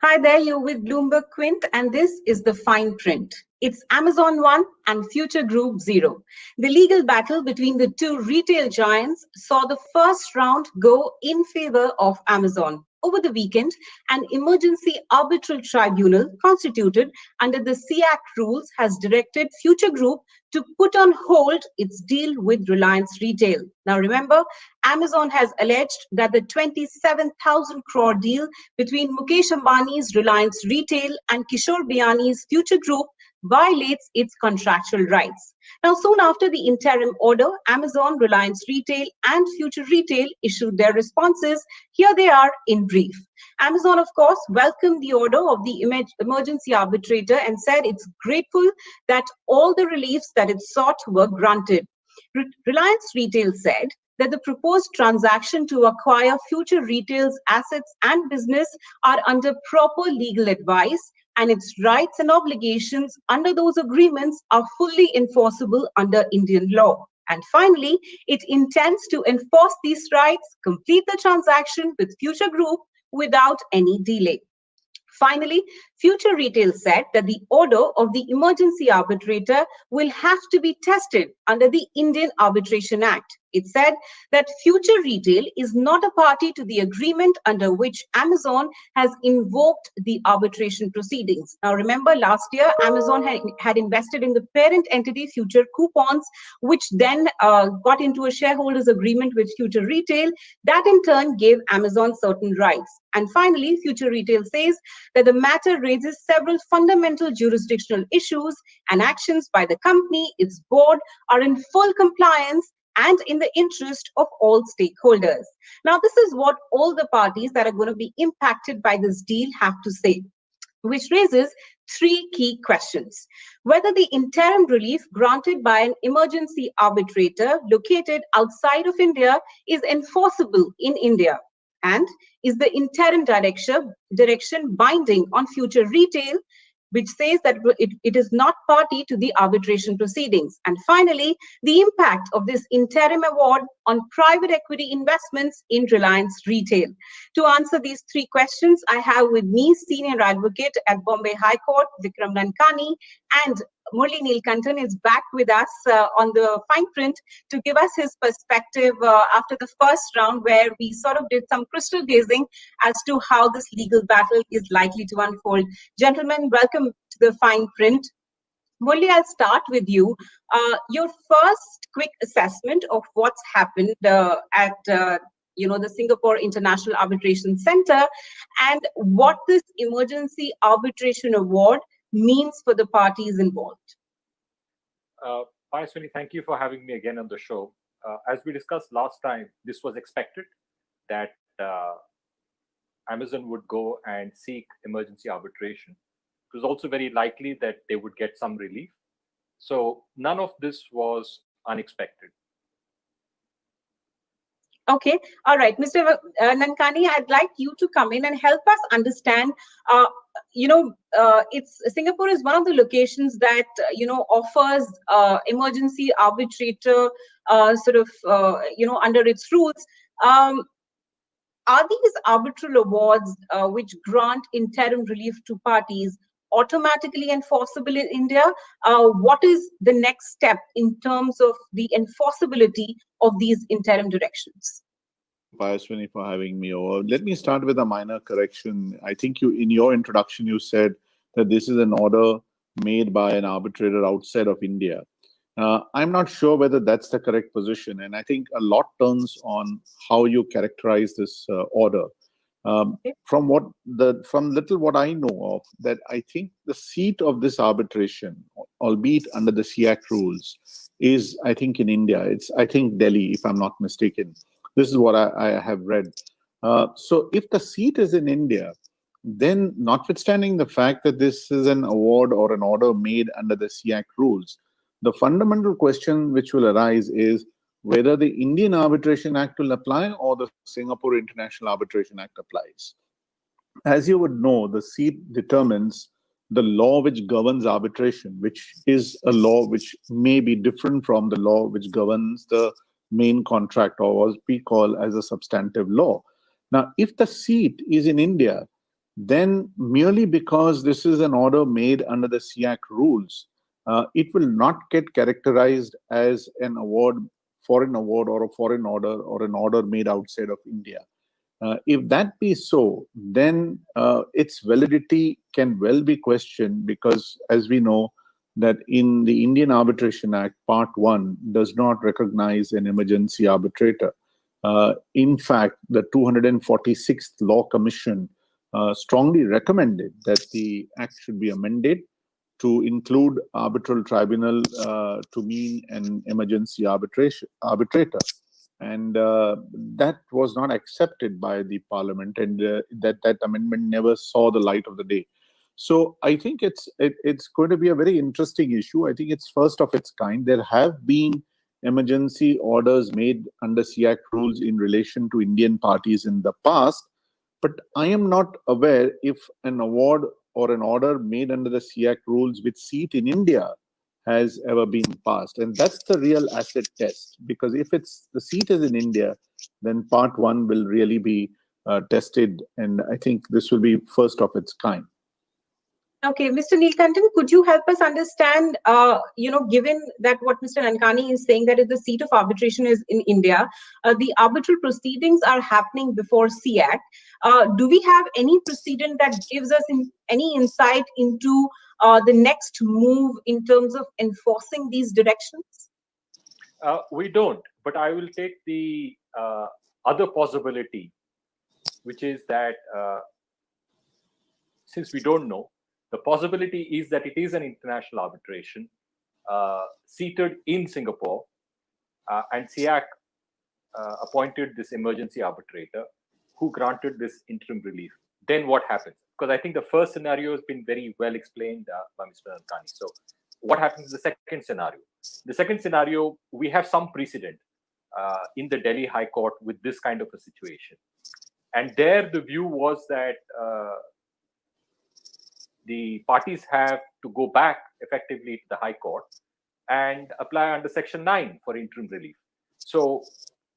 Hi there, you're with BloombergQuint, and this is the fine print. It's Amazon 1 and Future Group 0. The legal battle between the two retail giants saw the first round go in favor of Amazon. Over the weekend, an emergency arbitral tribunal constituted under the SEAC rules has directed Future Group to put on hold its deal with Reliance Retail. Now remember, Amazon has alleged that the 27,000 crore deal between Mukesh Ambani's Reliance Retail and Kishore Biyani's Future Group violates its contractual rights. Now, soon after the interim order, Amazon, Reliance Retail, and Future Retail issued their responses. Here they are in brief. Amazon, of course, welcomed the order of the emergency arbitrator and said it's grateful that all the reliefs that it sought were granted. Reliance Retail said that the proposed transaction to acquire Future Retail's assets and business are under proper legal advice, and its rights and obligations under those agreements are fully enforceable under Indian law. And finally, it intends to enforce these rights, complete the transaction with Future Group without any delay. Finally, Future Retail said that the order of the emergency arbitrator will have to be tested under the Indian Arbitration Act. It said that Future Retail is not a party to the agreement under which Amazon has invoked the arbitration proceedings. Now, remember, last year, Amazon had invested in the parent entity Future Coupons, which then got into a shareholders agreement with Future Retail. That in turn gave Amazon certain rights. And finally, Future Retail says that the matter raises several fundamental jurisdictional issues, and actions by the company, its board, are in full compliance and in the interest of all stakeholders. Now, this is what all the parties that are going to be impacted by this deal have to say, which raises three key questions. Whether the interim relief granted by an emergency arbitrator located outside of India is enforceable in India, and is the interim direction binding on Future Retail, which says that it is not party to the arbitration proceedings. And finally, the impact of this interim award on private equity investments in Reliance Retail. To answer these three questions, I have with me senior advocate at Bombay High Court, Vikram Nankani, and Murli Neelkantan is back with us on the fine print to give us his perspective after the first round, where we sort of did some crystal gazing as to how this legal battle is likely to unfold. Gentlemen, welcome to the fine print. Murli, I'll start with you. Your first quick assessment of what's happened at the Singapore International Arbitration Center, and what this emergency arbitration award means for the parties involved. Payaswini, thank you for having me again on the show. As we discussed last time, this was expected that Amazon would go and seek emergency arbitration. It was also very likely that they would get some relief. So none of this was unexpected. Okay, all right, Mr. Nankani, I'd like you to come in and help us understand. Singapore is one of the locations that offers emergency arbitrator under its rules. Are these arbitral awards which grant interim relief to parties automatically enforceable in India? What is the next step in terms of the enforceability of these interim directions? Payaswini, for having me over. Let me start with a minor correction. I think in your introduction, you said that this is an order made by an arbitrator outside of India. I'm not sure whether that's the correct position, and I think a lot turns on how you characterize this order. From what I know of, that I think the seat of this arbitration, albeit under the SEAC rules, is I think in India. It's I think Delhi, if I'm not mistaken. This is what I have read. So if the seat is in India, then notwithstanding the fact that this is an award or an order made under the SEAC rules, the fundamental question which will arise is whether the Indian Arbitration Act will apply or the Singapore International Arbitration Act applies. As you would know, the seat determines the law which governs arbitration, which is a law which may be different from the law which governs the main contract, or what we call as a substantive law. Now, if the seat is in India, then merely because this is an order made under the SIAC rules, it will not get characterized as an award, foreign award, or a foreign order, or an order made outside of India. If that be so, then its validity can well be questioned, because as we know that in the Indian Arbitration Act, Part 1 does not recognize an emergency arbitrator. In fact, the 246th Law Commission strongly recommended that the Act should be amended to include arbitral tribunal to mean an emergency arbitrator. And that was not accepted by the Parliament, and that amendment never saw the light of the day. So I think it's going to be a very interesting issue. I think it's first of its kind. There have been emergency orders made under SIAC rules in relation to Indian parties in the past, but I am not aware if an award or an order made under the SIAC rules with seat in India has ever been passed. And that's the real acid test, because if it's the seat is in India, then Part 1 will really be tested, and I think this will be first of its kind. Okay, Mr. Neelkantan, could you help us understand, given that what Mr. Nankani is saying, that if the seat of arbitration is in India, the arbitral proceedings are happening before SIAC. Do we have any precedent that gives us any insight into the next move in terms of enforcing these directions? We don't, but I will take the other possibility, which is that since we don't know, the possibility is that it is an international arbitration seated in Singapore, and SIAC appointed this emergency arbitrator who granted this interim relief. Then what happens? Because I think the first scenario has been very well explained by Mr. Nankani. So what happens in the second scenario? The second scenario, we have some precedent in the Delhi High Court with this kind of a situation. And there the view was that the parties have to go back effectively to the High Court and apply under Section 9 for interim relief. So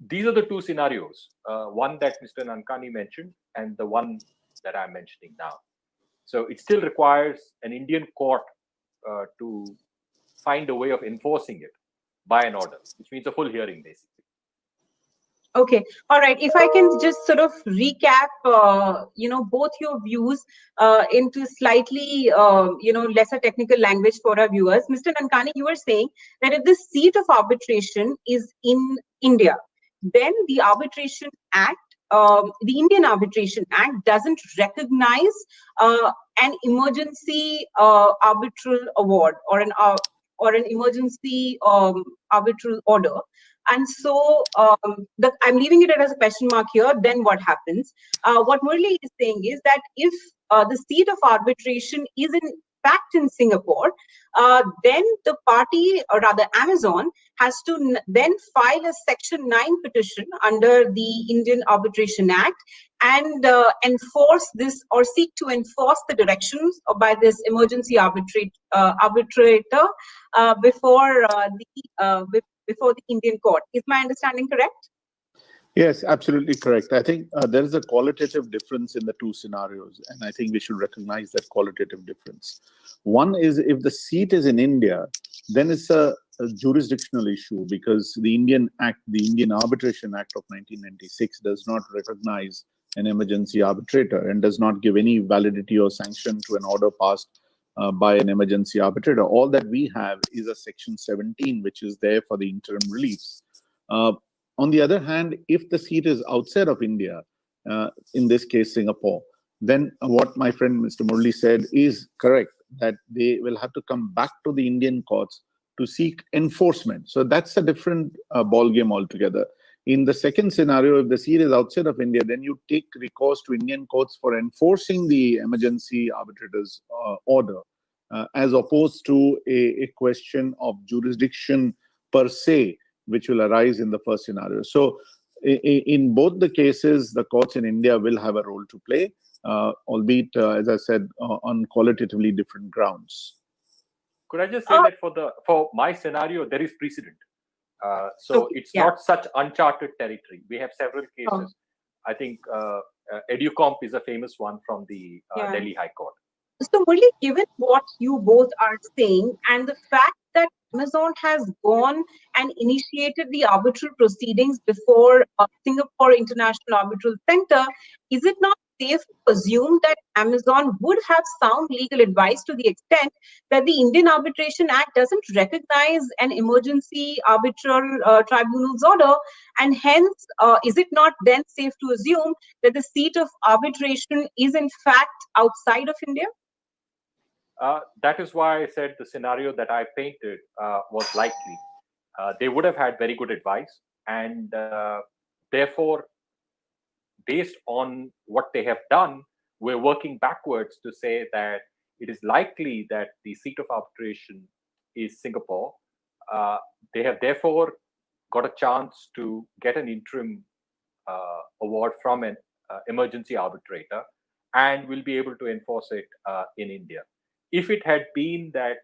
these are the two scenarios, one that Mr. Nankani mentioned and the one that I'm mentioning now. So it still requires an Indian court to find a way of enforcing it by an order, which means a full hearing, basically. Okay, all right. If I can just sort of recap, both your views into slightly, lesser technical language for our viewers. Mr. Nankani, you were saying that if the seat of arbitration is in India, then the Arbitration Act, the Indian Arbitration Act doesn't recognize an emergency arbitral award or an emergency arbitral order. And so I'm leaving it as a question mark here. Then what happens? What Murli is saying is that if the seat of arbitration is in fact in Singapore, then the party, or rather Amazon, has to then file a Section 9 petition under the Indian Arbitration Act and enforce this, or seek to enforce the directions by this emergency arbitrator before the Indian court. Is my understanding correct? Yes, absolutely correct. I think there is a qualitative difference in the two scenarios, and I think we should recognize that qualitative difference. One is, if the seat is in India, then it's a jurisdictional issue, because the Indian Arbitration Act of 1996 does not recognize an emergency arbitrator and does not give any validity or sanction to an order passed by an emergency arbitrator. All that we have is a Section 17, which is there for the interim reliefs. On the other hand, if the seat is outside of India, in this case Singapore, then what my friend Mr. Murli said is correct, that they will have to come back to the Indian courts to seek enforcement. So that's a different ballgame altogether. In the second scenario, if the seat is outside of India, then you take recourse to Indian courts for enforcing the emergency arbitrator's order, as opposed to a question of jurisdiction per se, which will arise in the first scenario. So in both the cases, the courts in India will have a role to play, albeit, as I said, on qualitatively different grounds. Could I just say that for my scenario, there is precedent. So it's not such uncharted territory. We have several cases. I think EduComp is a famous one from the Yeah. Delhi High Court. So, Murli, given what you both are saying and the fact that Amazon has gone and initiated the arbitral proceedings before Singapore International Arbitral Center, is it not safe to assume that Amazon would have sound legal advice to the extent that the Indian Arbitration Act doesn't recognize an emergency arbitral tribunal's order? And hence, is it not then safe to assume that the seat of arbitration is in fact outside of India? That is why I said the scenario that I painted was likely. They would have had very good advice, and therefore, based on what they have done, we're working backwards to say that it is likely that the seat of arbitration is Singapore. They have therefore got a chance to get an interim award from an emergency arbitrator, and will be able to enforce it in India. If it had been that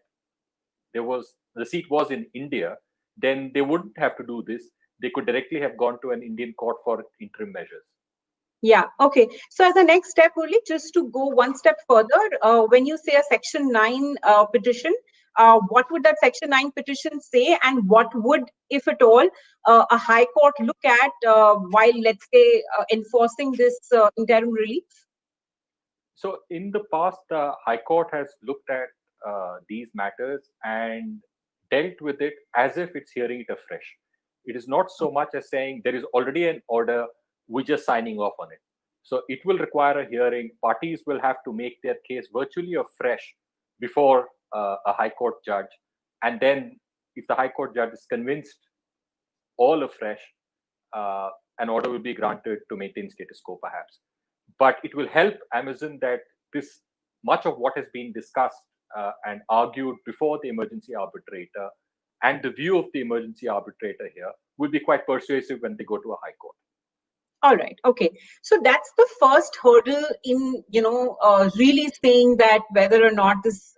the seat was in India, then they wouldn't have to do this. They could directly have gone to an Indian court for interim measures. Yeah, okay. So as a next step, only just to go one step further, when you say a Section 9 petition, what would that Section 9 petition say, and what would, if at all, a High Court look at while, let's say, enforcing this interim relief? So in the past, the High Court has looked at these matters and dealt with it as if it's hearing it afresh. It is not so much as saying there is already an order, we're just signing off on it. So it will require a hearing. Parties will have to make their case virtually afresh before a High Court judge. And then if the High Court judge is convinced all afresh, an order will be granted to maintain status quo perhaps. But it will help Amazon that this much of what has been discussed and argued before the emergency arbitrator and the view of the emergency arbitrator here will be quite persuasive when they go to a High Court. All right. Okay. So that's the first hurdle in, really saying that whether or not this,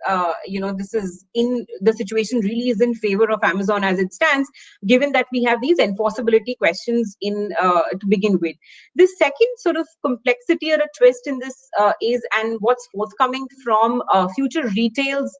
this is in the situation really is in favor of Amazon as it stands, given that we have these enforceability questions in to begin with. The second sort of complexity or a twist in this is, and what's forthcoming from Future Retail's,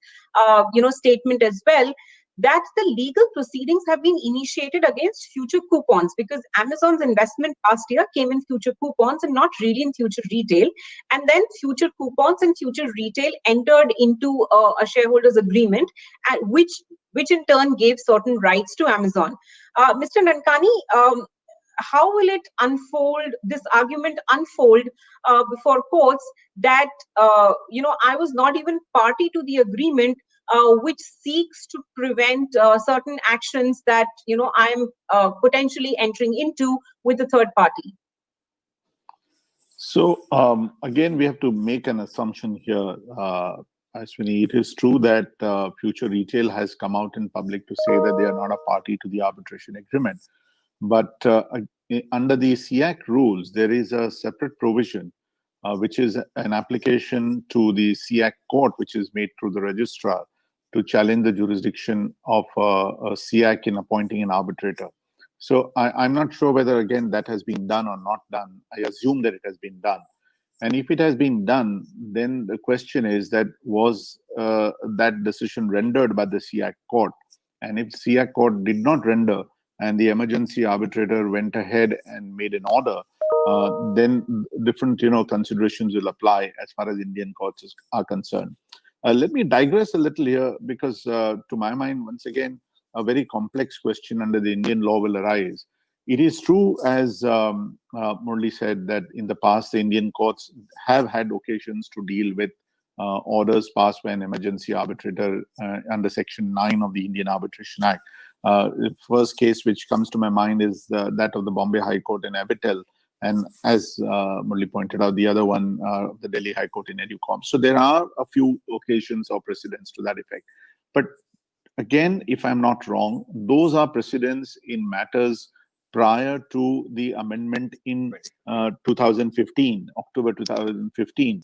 statement as well, that the legal proceedings have been initiated against future coupons, because Amazon's investment last year came in future coupons and not really in future retail. And then future coupons and future retail entered into a shareholders agreement, which in turn gave certain rights to Amazon. Mr. Nankani, how will it unfold, this argument unfold before courts that, I was not even party to the agreement which seeks to prevent certain actions that, I am potentially entering into with the third party? So again, we have to make an assumption here, Ashwini. It is true that Future Retail has come out in public to say that they are not a party to the arbitration agreement. But under the SIAC rules, there is a separate provision, which is an application to the SIAC court, which is made through the registrar, to challenge the jurisdiction of SIAC in appointing an arbitrator. So I'm not sure whether, again, that has been done or not done. I assume that it has been done. And if it has been done, then the question is that was that decision rendered by the SIAC court? And if SIAC court did not render and the emergency arbitrator went ahead and made an order, then different considerations will apply as far as Indian courts are concerned. Let me digress a little here, because to my mind, once again, a very complex question under the Indian law will arise. It is true, as Murli said, that in the past, the Indian courts have had occasions to deal with orders passed by an emergency arbitrator under Section 9 of the Indian Arbitration Act. The first case which comes to my mind is that of the Bombay High Court in ARBITRAL, and as Murli pointed out, the other one, the Delhi High Court in EduComp. So there are a few occasions or precedents to that effect. But again, if I'm not wrong, those are precedents in matters prior to the amendment in 2015, October 2015.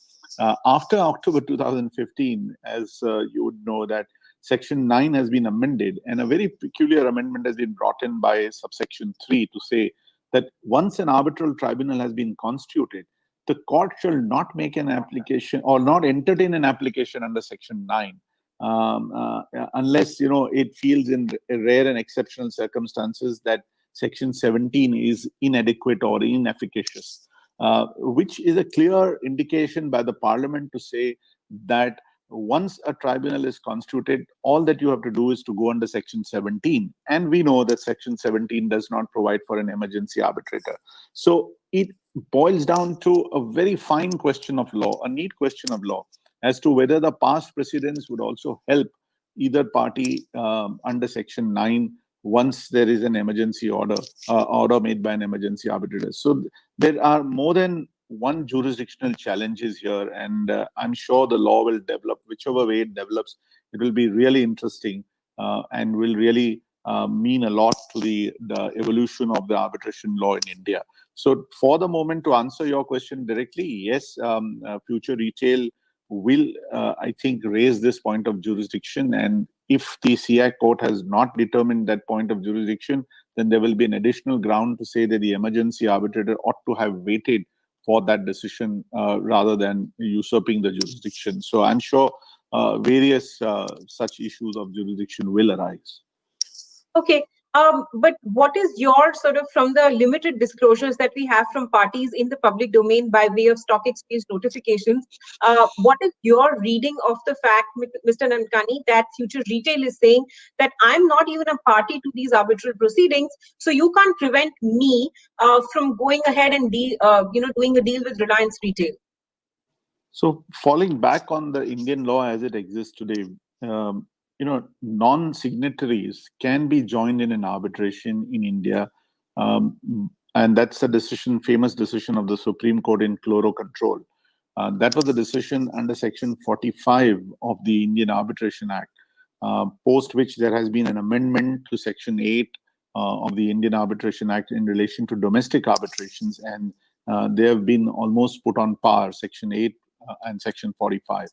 After October 2015, as you would know, that Section 9 has been amended, and a very peculiar amendment has been brought in by subsection 3 to say that once an arbitral tribunal has been constituted, the court shall not make an application or not entertain an application under Section 9 unless it feels in rare and exceptional circumstances that Section 17 is inadequate or inefficacious, which is a clear indication by the Parliament to say that once a tribunal is constituted, all that you have to do is to go under Section 17. And we know that Section 17 does not provide for an emergency arbitrator. So it boils down to a very fine question of law, a neat question of law, as to whether the past precedents would also help either party under Section 9 once there is an emergency order made by an emergency arbitrator. So there are more than one jurisdictional challenges here, and I'm sure the law will develop. Whichever way it develops, it will be really interesting and will really mean a lot to the evolution of the arbitration law in India. So for the moment, to answer your question directly, yes, Future Retail will, I think, raise this point of jurisdiction. And if the CIAC court has not determined that point of jurisdiction, then there will be an additional ground to say that the emergency arbitrator ought to have waited for that decision rather than usurping the jurisdiction. So I'm sure various such issues of jurisdiction will arise. Okay. But what is your sort of, from the limited disclosures that we have from parties in the public domain by way of stock exchange notifications, what is your reading of the fact, Mr. Nankani, that Future Retail is saying that I'm not even a party to these arbitral proceedings, so you can't prevent me from going ahead and doing a deal with Reliance Retail? So falling back on the Indian law as it exists today, non-signatories can be joined in an arbitration in India. And that's a decision, famous decision of the Supreme Court in Chloro Control. That was a decision under Section 45 of the Indian Arbitration Act, post which there has been an amendment to Section 8 of the Indian Arbitration Act in relation to domestic arbitrations. And they have been almost put on par, Section 8 and Section 45.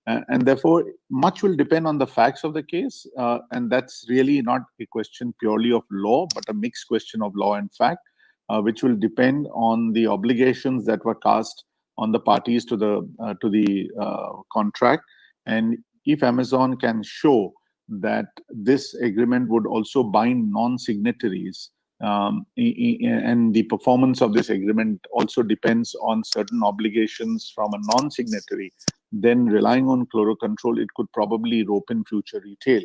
And therefore, much will depend on the facts of the case. And that's really not a question purely of law, but a mixed question of law and fact, which will depend on the obligations that were cast on the parties to the contract. And if Amazon can show that this agreement would also bind non-signatories, and the performance of this agreement also depends on certain obligations from a non-signatory, then relying on Chloro Control, it could probably rope in Future Retail.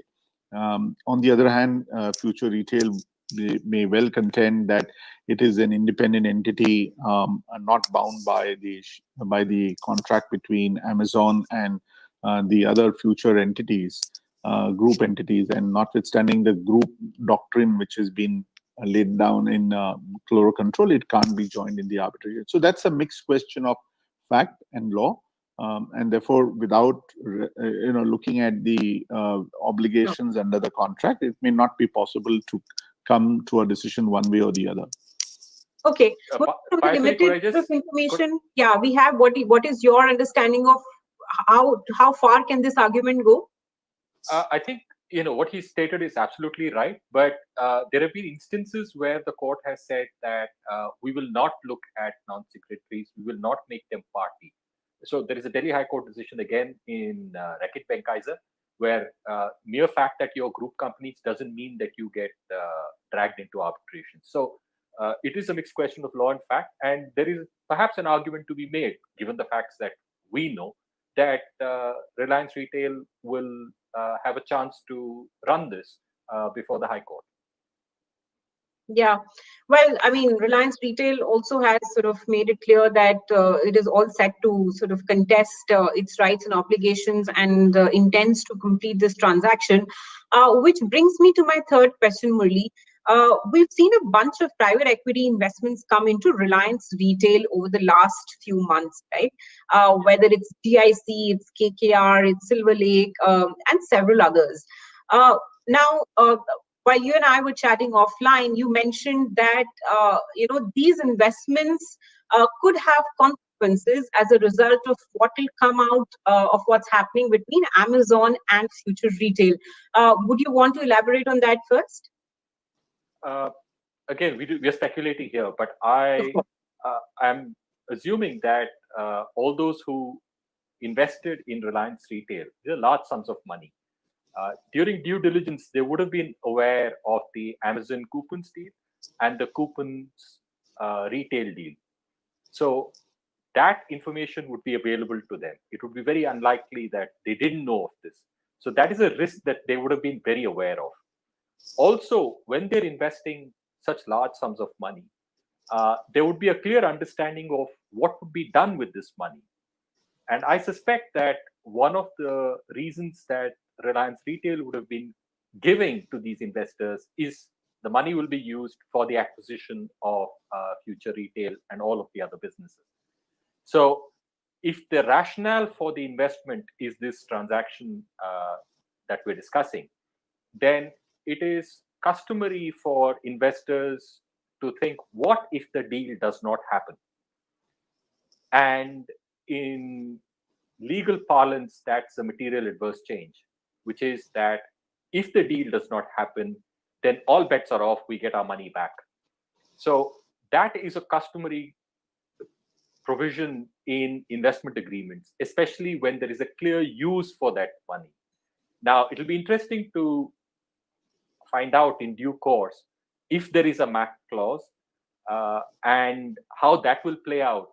On the other hand, Future Retail may well contend that it is an independent entity, not bound by the contract between Amazon and the other future entities, group entities, and notwithstanding the group doctrine which has been laid down in Chloro Control, it can't be joined in the arbitration. So that's a mixed question of fact and law, and therefore, without looking at the obligations under the contract, it may not be possible to come to a decision one way or the other. Okay. From the limited information, yeah, we have. What is your understanding of how far can this argument go? I think what he stated is absolutely right, but there have been instances where the court has said that we will not look at non-signatories, we will not make them party. So there is a Delhi High Court decision again in Reckitt Benckiser, where mere fact that you're group companies doesn't mean that you get dragged into arbitration. So it is a mixed question of law and fact, and there is perhaps an argument to be made, given the facts that we know, that Reliance Retail will have a chance to run this before the High Court. Yeah, well, I mean, Reliance Retail also has sort of made it clear that it is all set to sort of contest its rights and obligations and intends to complete this transaction, which brings me to my third question, Murli. We've seen a bunch of private equity investments come into Reliance Retail over the last few months, right? Whether it's DIC, it's KKR, it's Silver Lake, and several others. Now, while you and I were chatting offline, you mentioned that these investments could have consequences as a result of what will come out of what's happening between Amazon and Future Retail. Would you want to elaborate on that first? Again, we are speculating here, but I am assuming that all those who invested in Reliance Retail, these are large sums of money. During due diligence, they would have been aware of the Amazon coupons deal and the coupons retail deal. So that information would be available to them. It would be very unlikely that they didn't know of this. So that is a risk that they would have been very aware of. Also, when they're investing such large sums of money, there would be a clear understanding of what would be done with this money. And I suspect that one of the reasons that Reliance Retail would have been giving to these investors is the money will be used for the acquisition of Future Retail and all of the other businesses. So if the rationale for the investment is this transaction that we're discussing, then it is customary for investors to think, what if the deal does not happen? And in legal parlance, that's a material adverse change, which is that if the deal does not happen, then all bets are off, we get our money back. So that is a customary provision in investment agreements, especially when there is a clear use for that money. Now, it'll be interesting to find out in due course if there is a MAC clause and how that will play out.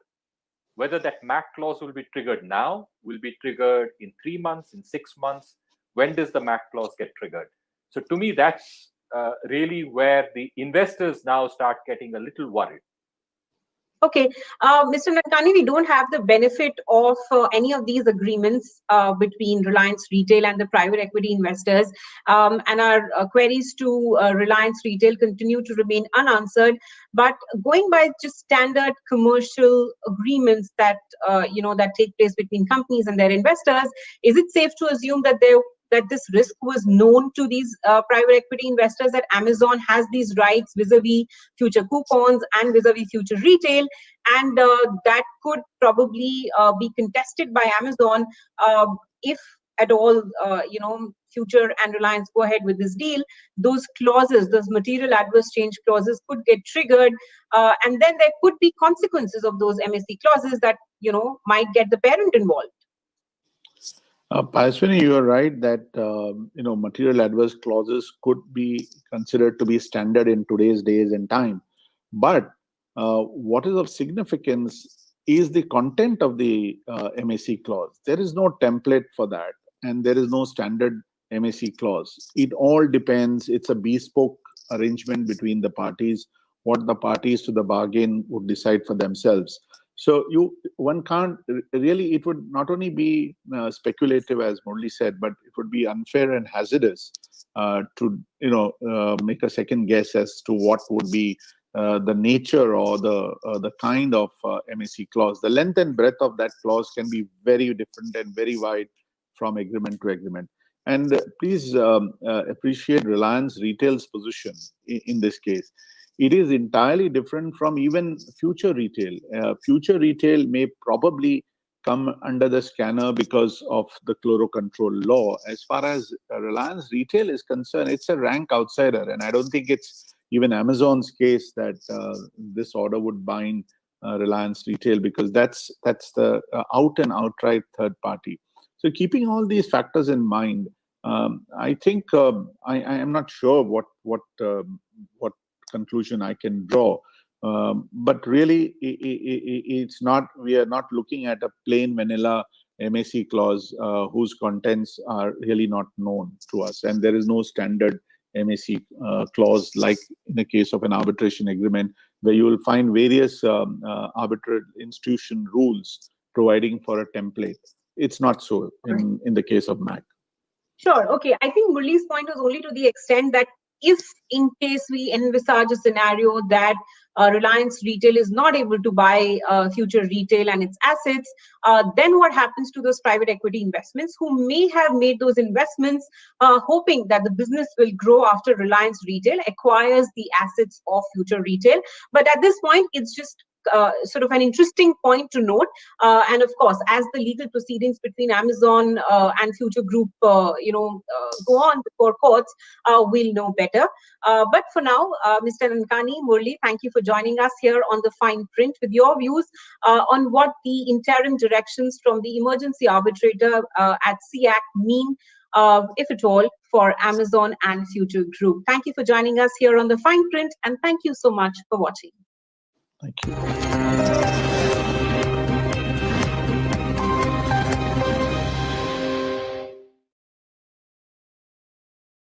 Whether that MAC clause will be triggered now, will be triggered in 3 months, in 6 months. When does the MAC clause get triggered? So to me, that's really where the investors now start getting a little worried. Okay, Mr. Nankani, we don't have the benefit of any of these agreements between Reliance Retail and the private equity investors, and our queries to Reliance Retail continue to remain unanswered. But going by just standard commercial agreements that that take place between companies and their investors, is it safe to assume that this risk was known to these private equity investors, that Amazon has these rights vis-a-vis future coupons and vis-a-vis future retail, and that could probably be contested by Amazon if at all, Future and Reliance go ahead with this deal. Those clauses, those material adverse change clauses could get triggered, and then there could be consequences of those MSC clauses that, might get the parent involved. Payaswini, you are right that material adverse clauses could be considered to be standard in today's days and time. But what is of significance is the content of the MAC clause. There is no template for that, and there is no standard MAC clause. It all depends. It's a bespoke arrangement between the parties, what the parties to the bargain would decide for themselves. So one can't really, it would not only be speculative, as Murli said, but it would be unfair and hazardous to make a second guess as to what would be the nature or the kind of MAC clause. The length and breadth of that clause can be very different and very wide from agreement to agreement. And please appreciate Reliance Retail's position in this case. It is entirely different from even Future Retail. Future Retail may probably come under the scanner because of the chloro control law. As far as Reliance Retail is concerned, it's a rank outsider, and I don't think it's even Amazon's case that this order would bind Reliance Retail, because that's the out and outright third party. So keeping all these factors in mind, I think I am not sure what conclusion I can draw, but really it's not. We are not looking at a plain vanilla MAC clause whose contents are really not known to us, and there is no standard MAC clause like in the case of an arbitration agreement, where you will find various arbitral institution rules providing for a template. It's not so in the case of MAC. Sure. Okay. I think Murli's point was only to the extent that if in case we envisage a scenario that Reliance Retail is not able to buy Future Retail and its assets, then what happens to those private equity investments who may have made those investments hoping that the business will grow after Reliance Retail acquires the assets of Future Retail. But at this point, it's just sort of an interesting point to note. And of course, as the legal proceedings between Amazon and Future Group, go on before courts, we'll know better. But for now, Mr. Nankani, Murli, thank you for joining us here on the Fine Print with your views on what the interim directions from the emergency arbitrator at SEAC mean, if at all, for Amazon and Future Group. Thank you for joining us here on the Fine Print, and thank you so much for watching. Thank you.